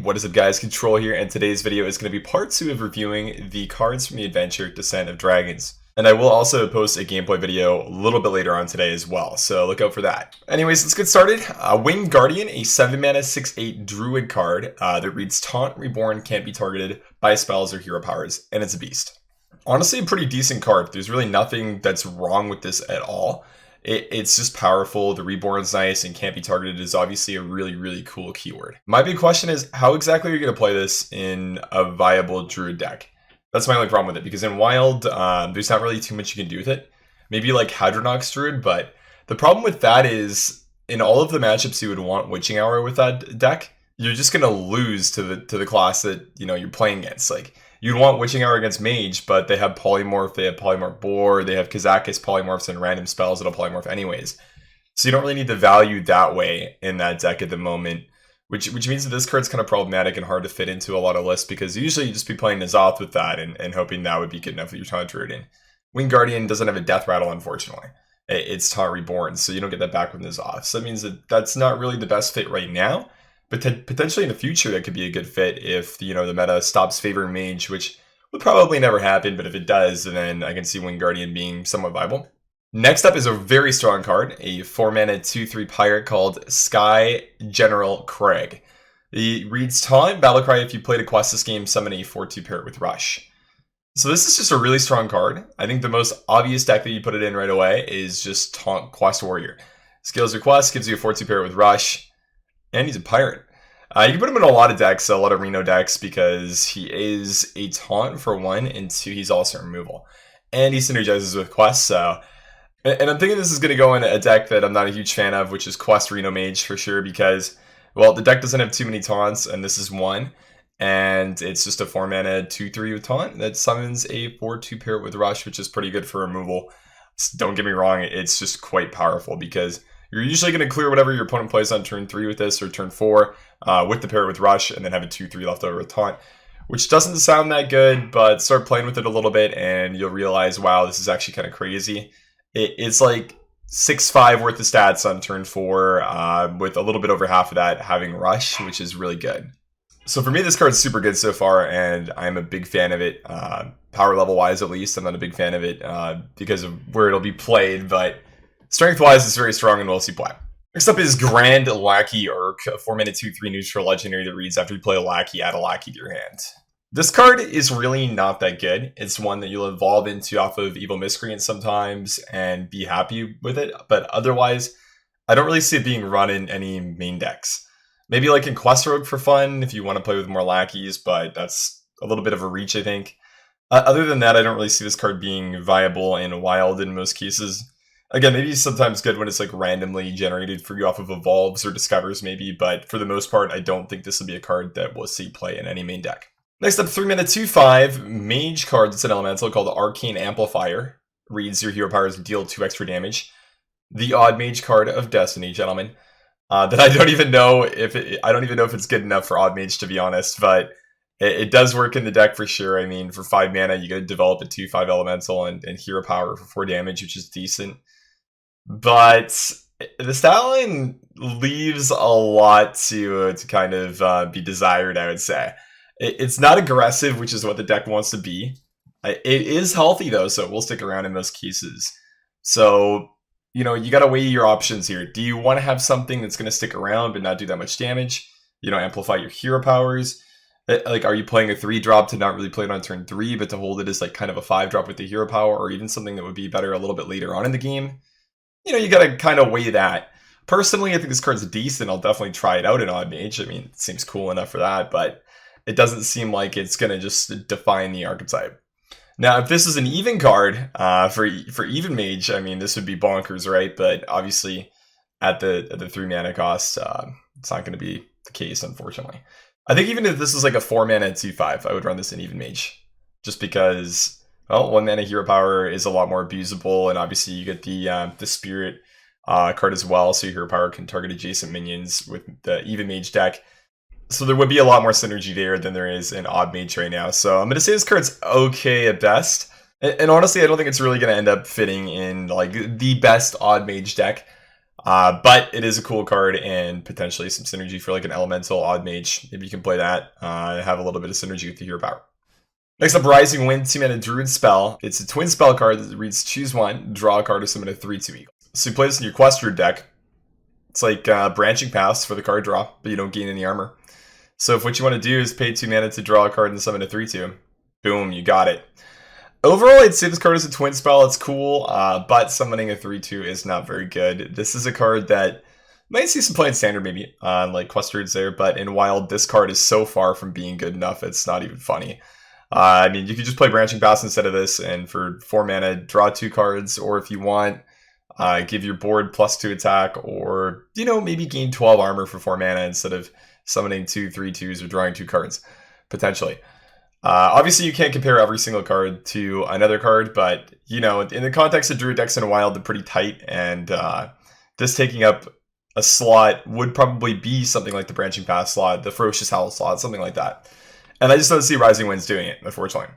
What is up, guys? Control here, and today's video is going to be part 2 of reviewing the cards from the adventure Descent of Dragons. And I will also post a gameplay video a little bit later on today as well, so look out for that. Anyways, let's get started. Winged Guardian, a 7-mana 6/8 Druid card that reads Taunt Reborn can't be targeted by spells or hero powers, and it's a beast. Honestly, a pretty decent card. There's really nothing that's wrong with this at all. It's just powerful. The Reborn's nice, and can't be targeted is obviously a really cool keyword. My big question is, how exactly are you going to play this in a viable Druid deck? That's my only problem with it, because in Wild, there's not really too much you can do with it. Maybe like Hadronox Druid, but the problem with that is, in all of the matchups you would want Witching Hour with that deck, you're just going to lose to the class that you're playing against. Like, you'd want Witching Hour against Mage, but they have Polymorph, they have Polymorph Boar, they have Kazakus Polymorphs and random spells that'll Polymorph anyways. So you don't really need the value that way in that deck at the moment, which means that this card's kind of problematic and hard to fit into a lot of lists, because usually you just be playing N'Zoth with that and hoping that would be good enough with your Taunt Druid in. Winged Guardian doesn't have a Death Rattle, unfortunately. It's Taunt Reborn, so you don't get that back with N'Zoth. So that means that that's not really the best fit right now. But potentially in the future, that could be a good fit if the meta stops favoring Mage, which would probably never happen. But if it does, then I can see Winged Guardian being somewhat viable. Next up is a very strong card, a 4-mana 2/3 pirate called Sky General Craig. It reads Taunt Battlecry. If you played a quest this game, summon a 4/2 parrot with Rush. So this is just a really strong card. I think the most obvious deck that you put it in right away is just Taunt Quest Warrior. Scales your quest, gives you a 4/2 parrot with Rush. And he's a pirate. You can put him in a lot of decks, a lot of Reno decks, because he is a taunt for 1, and 2, he's also removal. And he synergizes with Quest, so... And I'm thinking this is going to go in a deck that I'm not a huge fan of, which is Quest Reno Mage for sure, because, well, the deck doesn't have too many taunts, and this is 1. And it's just a 4-mana 2/3 with taunt that summons a 4/2 parrot with Rush, which is pretty good for removal. Don't get me wrong, it's just quite powerful, because you're usually going to clear whatever your opponent plays on turn 3 with this, or turn 4 with the parrot with Rush, and then have a 2/3 left over with Taunt, which doesn't sound that good, but start playing with it a little bit, and you'll realize, wow, this is actually kind of crazy. It's like 6/5 worth of stats on turn 4, with a little bit over half of that having Rush, which is really good. So for me, this card's super good so far, and I'm a big fan of it. Power level wise, at least, I'm not a big fan of it because of where it'll be played, but strength-wise, it's very strong and well-see play. Next up is Grand Lackey Urk, a 4-mana 2/3 neutral legendary that reads After you play a Lackey, add a Lackey to your hand. This card is really not that good. It's one that you'll evolve into off of Evil Miscreant sometimes and be happy with it, but otherwise, I don't really see it being run in any main decks. Maybe like in Quest Rogue for fun, if you want to play with more Lackeys, but that's a little bit of a reach, I think. Other than that, I don't really see this card being viable in Wild in most cases. Again, maybe sometimes good when it's like randomly generated for you off of Evolves or Discovers maybe, but for the most part, I don't think this will be a card that we'll see play in any main deck. Next up, 3-mana 2/5 Mage card that's an elemental called Arcane Amplifier. Reads your hero powers deal 2 extra damage. The odd Mage card of Destiny, gentlemen. That I don't even know if it's good enough for odd Mage, to be honest, but it does work in the deck for sure. I mean, for 5 mana, you gotta develop a 2/5 elemental and hero power for 4 damage, which is decent. But the stat line leaves a lot to kind of be desired, I would say. It's not aggressive, which is what the deck wants to be. It is healthy, though, so it will stick around in most cases. So, you got to weigh your options here. Do you want to have something that's going to stick around but not do that much damage? Amplify your hero powers? Like, are you playing a 3-drop to not really play it on turn 3, but to hold it as like kind of a 5-drop with the hero power, or even something that would be better a little bit later on in the game? You got to kind of weigh that. Personally, I think this card's decent. I'll definitely try it out in Odd Mage. I mean, it seems cool enough for that, but it doesn't seem like it's going to just define the archetype. Now, if this is an even card for even Mage, I mean, this would be bonkers, right? But obviously, at the 3-mana cost, it's not going to be the case, unfortunately. I think even if this is like a 4-mana 2/5, I would run this in even Mage, just because, well, 1-mana hero power is a lot more abusable, and obviously you get the Spirit card as well, so your hero power can target adjacent minions with the even Mage deck. So there would be a lot more synergy there than there is in Odd Mage right now. So I'm going to say this card's okay at best. And honestly, I don't think it's really going to end up fitting in like the best Odd Mage deck. But it is a cool card and potentially some synergy for like an elemental odd mage. Maybe you can play that, have a little bit of synergy with the hero power. Next up, Rising Wind, 2-mana Druid spell. It's a twin spell card that reads choose one, draw a card, or summon a 3/2 eagle. So you play this in your Quest Druid deck. It's like branching paths for the card draw, but you don't gain any armor. So if what you want to do is pay 2 mana to draw a card and summon a 3/2, boom, you got it. Overall, I'd say this card is a twin spell. It's cool, but summoning a 3/2 is not very good. This is a card that might see some play in standard maybe on like Quest Druids there, but in Wild, this card is so far from being good enough, it's not even funny. I mean, you could just play Branching Paths instead of this, and for 4 mana, draw 2 cards, or if you want, give your board +2 attack, or, you know, maybe gain 12 armor for 4 mana instead of summoning 2 3/2s or drawing 2 cards, potentially. Obviously, you can't compare every single card to another card, but, you know, in the context of Druid decks in Wild, they're pretty tight, and this taking up a slot would probably be something like the Branching Path slot, the Ferocious Howl slot, something like that. And I just don't see Rising Winds doing it, unfortunately.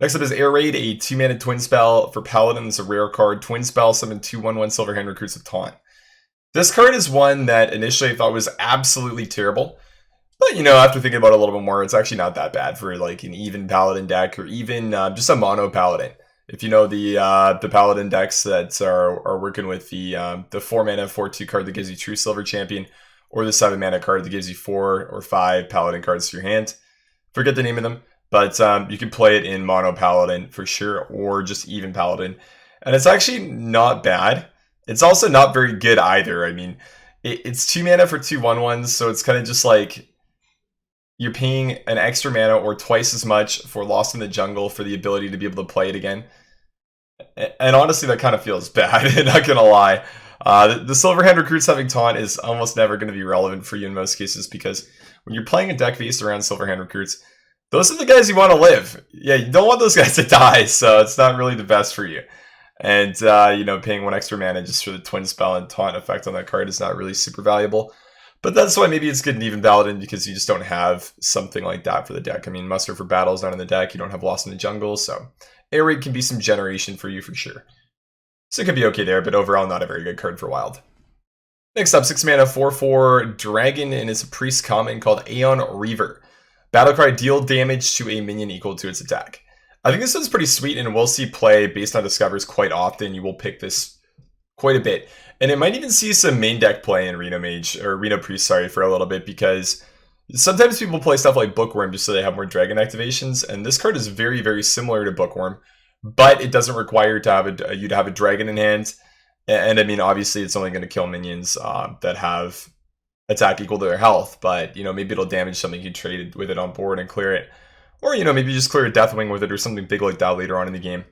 Next up is Air Raid, a 2-mana twin spell for Paladin. It's a rare card. Twin spell, summon 2/1/1 Silverhand Recruits with Taunt. This card is one that initially I thought was absolutely terrible. But, you know, after thinking about it a little bit more, it's actually not that bad for, like, an even Paladin deck, or even just a mono Paladin. If you know the Paladin decks that are working with the 4-mana 4/2 card that gives you True Silver Champion, or the 7-mana card that gives you 4 or 5 Paladin cards to your hand. Forget the name of them, but you can play it in mono Paladin for sure, or just even Paladin. And it's actually not bad. It's also not very good either. I mean, it's 2 mana for 2/1/1s, so it's kind of just like you're paying an extra mana or twice as much for Lost in the Jungle for the ability to be able to play it again. And honestly, that kind of feels bad, not gonna lie. The Silverhand Recruits having Taunt is almost never going to be relevant for you in most cases, because when you're playing a deck based around Silverhand Recruits, those are the guys you want to live. Yeah, you don't want those guys to die, so it's not really the best for you. And, you know, paying 1 extra mana just for the twin spell and taunt effect on that card is not really super valuable. But that's why maybe it's good in even Paladin, because you just don't have something like that for the deck. I mean, Muster for Battle is not in the deck. You don't have Lost in the Jungle, so Air Raid can be some generation for you for sure. So it could be okay there, but overall not a very good card for Wild. Next up, 6 mana 4/4 Dragon, and it's a priest common called Aeon Reaver. Battlecry, deal damage to a minion equal to its attack. I think this one's pretty sweet, and we'll see play based on discovers quite often. You will pick this quite a bit. And it might even see some main deck play in Reno Mage, or Reno Priest, sorry, for a little bit, because sometimes people play stuff like Bookworm just so they have more dragon activations, and this card is very, very similar to Bookworm, but it doesn't require to have you to have a dragon in hand. And I mean, obviously, it's only going to kill minions that have attack equal to their health, but, you know, maybe it'll damage something you traded with it on board and clear it. Or, you know, maybe just clear a Deathwing with it or something big like that later on in the game.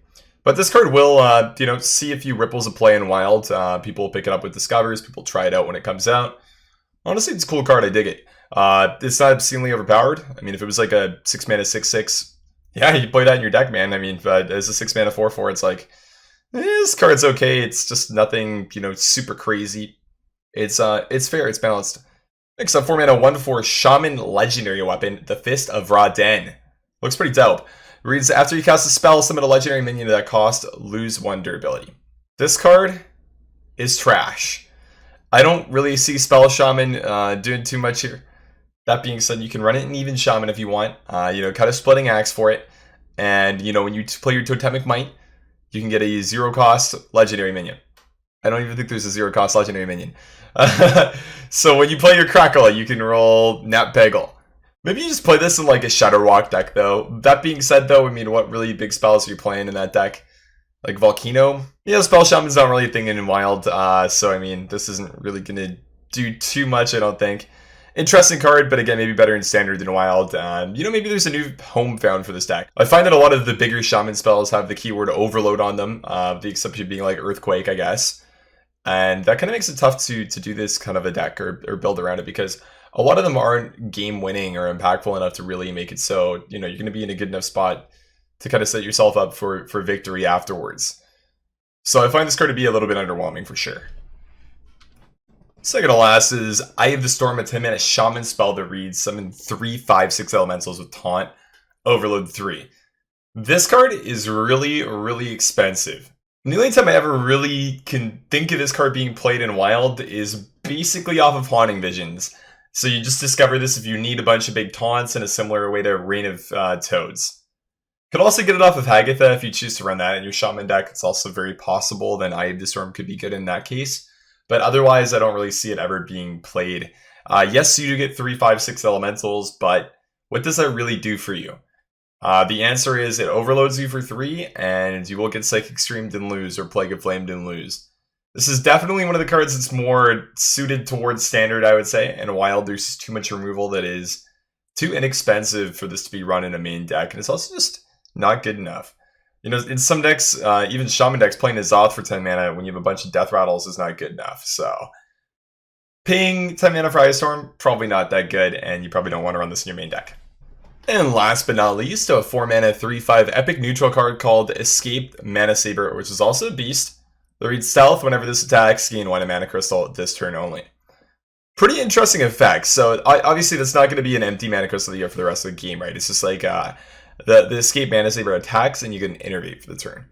But this card will, you know, see a few ripples of play in Wild. People will pick it up with Discovers. People try it out when it comes out. Honestly, it's a cool card. I dig it. It's not obscenely overpowered. I mean, if it was like a 6 mana 6/6, yeah, you play that in your deck, man. I mean, but as a 6 mana 4/4, it's like, this card's okay. It's just nothing, you know, super crazy. It's fair. It's balanced. Next up, 4 mana 1/4 Shaman Legendary Weapon, the Fist of Ra-Den. Looks pretty dope. Reads, after you cast a spell, summon a legendary minion at that cost, lose 1 durability. This card is trash. I don't really see Spell Shaman doing too much here. That being said, you can run it in even Shaman if you want. You know, cut a Splitting Axe for it. And, you know, when you play your Totemic Might, you can get a 0-cost legendary minion. I don't even think there's a 0-cost legendary minion. So when you play your Crackle, you can roll Nat Peggle. Maybe you just play this in like a Shadowwalk deck, though. That being said, though, I mean, what really big spells are you playing in that deck? Like Volcano? Yeah, Spell Shaman's not really a thing in Wild, so I mean, this isn't really going to do too much, I don't think. Interesting card, but again, maybe better in Standard than Wild. You know, maybe there's a new home found for this deck. I find that a lot of the bigger Shaman spells have the keyword Overload on them, the exception being like Earthquake, I guess. And that kind of makes it tough to do this kind of a deck or build around it, because a lot of them aren't game-winning or impactful enough to really make it so, you know, you're going to be in a good enough spot to kind of set yourself up for victory afterwards. So I find this card to be a little bit underwhelming for sure. Second to last is Eye of the Storm, a 10-mana Shaman spell that reads, summon 3 5/6 elementals with Taunt, Overload 3. This card is really, really expensive. The only time I ever really can think of this card being played in Wild is basically off of Haunting Visions. So you just discover this if you need a bunch of big taunts in a similar way to Reign of Toads. Could also get it off of Hagatha if you choose to run that in your Shaman deck. It's also very possible. Then Eye of the Storm could be good in that case. But otherwise, I don't really see it ever being played. Yes, you do get 3, 5, 6 elementals, but what does that really do for you? The answer is it overloads you for 3, and you will get Psychic Streamed and lose, or Plague of Flamed and lose. This is definitely one of the cards that's more suited towards standard, I would say. In Wild, there's too much removal that is too inexpensive for this to be run in a main deck, and it's also just not good enough. You know, in some decks, even Shaman decks, playing Azoth for 10 mana when you have a bunch of Death Rattles is not good enough. So, paying 10 mana for Ice Storm, probably not that good, and you probably don't want to run this in your main deck. And last but not least, a 4 mana 3/5 epic neutral card called Escaped Mana Saber, which is also a beast. That reads Stealth whenever this attacks, gain 1 mana crystal this turn only. Pretty interesting effect. So obviously that's not going to be an empty mana crystal that you have for the rest of the game, right? It's just like the Escape Mana Saber attacks and you get an Innervate for the turn.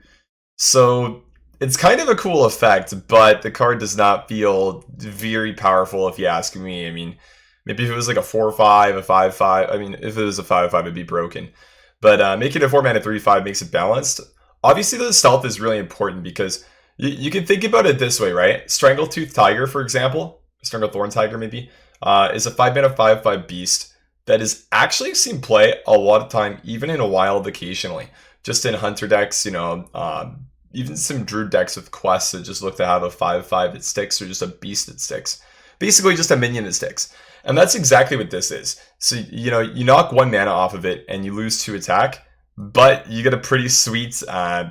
So it's kind of a cool effect, but the card does not feel very powerful if you ask me. I mean, maybe if it was like a 4/5, a 5/5, I mean, if it was a 5/5, it'd be broken. But making it 4 mana 3/5 makes it balanced. Obviously, the stealth is really important because you can think about it this way, right? Strangletooth Tiger, for example, Stranglethorn Tiger maybe, is a 5 mana 5/5 beast that is actually seen play a lot of time, even in a Wild occasionally. Just in Hunter decks, you know, even some Druid decks with quests that just look to have a 5/5 that sticks or just a beast that sticks. Basically just a minion that sticks. And that's exactly what this is. So, you know, you knock 1 mana off of it and you lose 2 attack, but you get a pretty sweet,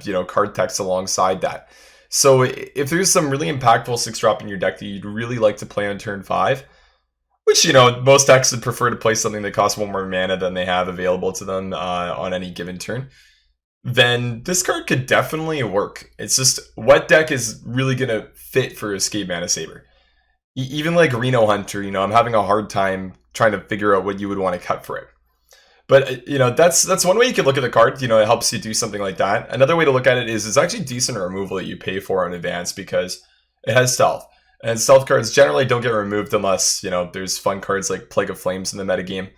you know, card text alongside that. So if there's some really impactful 6-drop in your deck that you'd really like to play on turn 5, which, you know, most decks would prefer to play something that costs 1 more mana than they have available to them on any given turn, then this card could definitely work. It's just, what deck is really going to fit for Escape Mana Saber? Even like Reno Hunter, you know, I'm having a hard time trying to figure out what you would want to cut for it. But, you know, that's one way you could look at the card. You know, it helps you do something like that. Another way to look at it is it's actually decent removal that you pay for in advance because it has stealth. And stealth cards generally don't get removed unless, you know, there's fun cards like Plague of Flames in the metagame,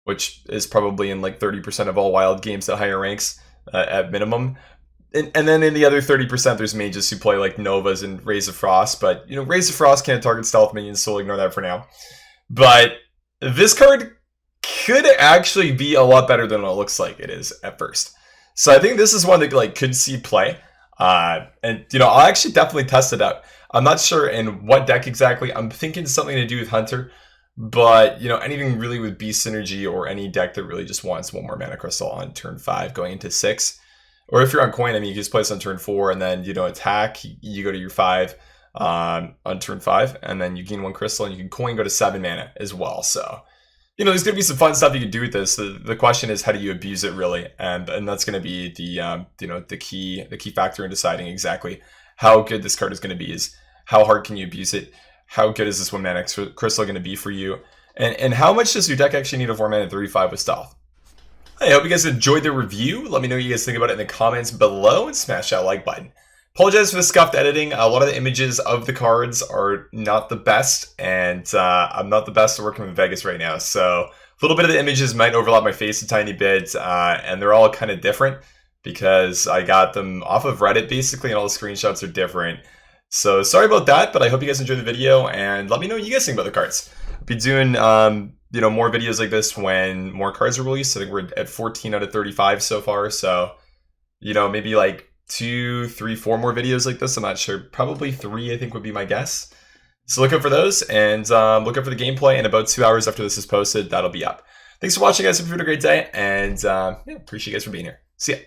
which is probably in like 30% of all Wild games at higher ranks at minimum. And then in the other 30%, there's mages who play like Novas and Rays of Frost. But, you know, Rays of Frost can't target stealth minions, so we'll ignore that for now. But this card could actually be a lot better than it looks like it is at first. So I think this is one that like could see play. And, you know, I'll actually definitely test it out. I'm not sure in what deck exactly. I'm thinking something to do with Hunter. But, you know, anything really with Beast Synergy or any deck that really just wants 1 more mana crystal on turn 5 going into 6. Or if you're on coin, I mean, you can just play this on turn 4 and then, you know, attack. You go to your 5 on turn 5. And then you gain 1 crystal and you can coin go to 7 mana as well. So, you know, there's going to be some fun stuff you can do with this. The question is, how do you abuse it really? And that's going to be the, you know, the key factor in deciding exactly how good this card is going to be is how hard can you abuse it? How good is this 1 mana crystal going to be for you? And how much does your deck actually need a 4 mana 3/5 with stealth? I hope you guys enjoyed the review. Let me know what you guys think about it in the comments below and smash that like button. Apologize for the scuffed editing. A lot of the images of the cards are not the best, and I'm not the best at working with Vegas right now. So a little bit of the images might overlap my face a tiny bit, and they're all kind of different because I got them off of Reddit basically, and all the screenshots are different. So sorry about that, but I hope you guys enjoyed the video, and let me know what you guys think about the cards. I'll be doing you know, more videos like this when more cards are released. I think we're at 14 out of 35 so far. So, you know, maybe like 2, 3, 4 more videos like this. I'm not sure. Probably 3, I think, would be my guess. So look out for those and look out for the gameplay. And about 2 hours after this is posted, that'll be up. Thanks for watching, guys. Hope you had a great day. And yeah, appreciate you guys for being here. See ya.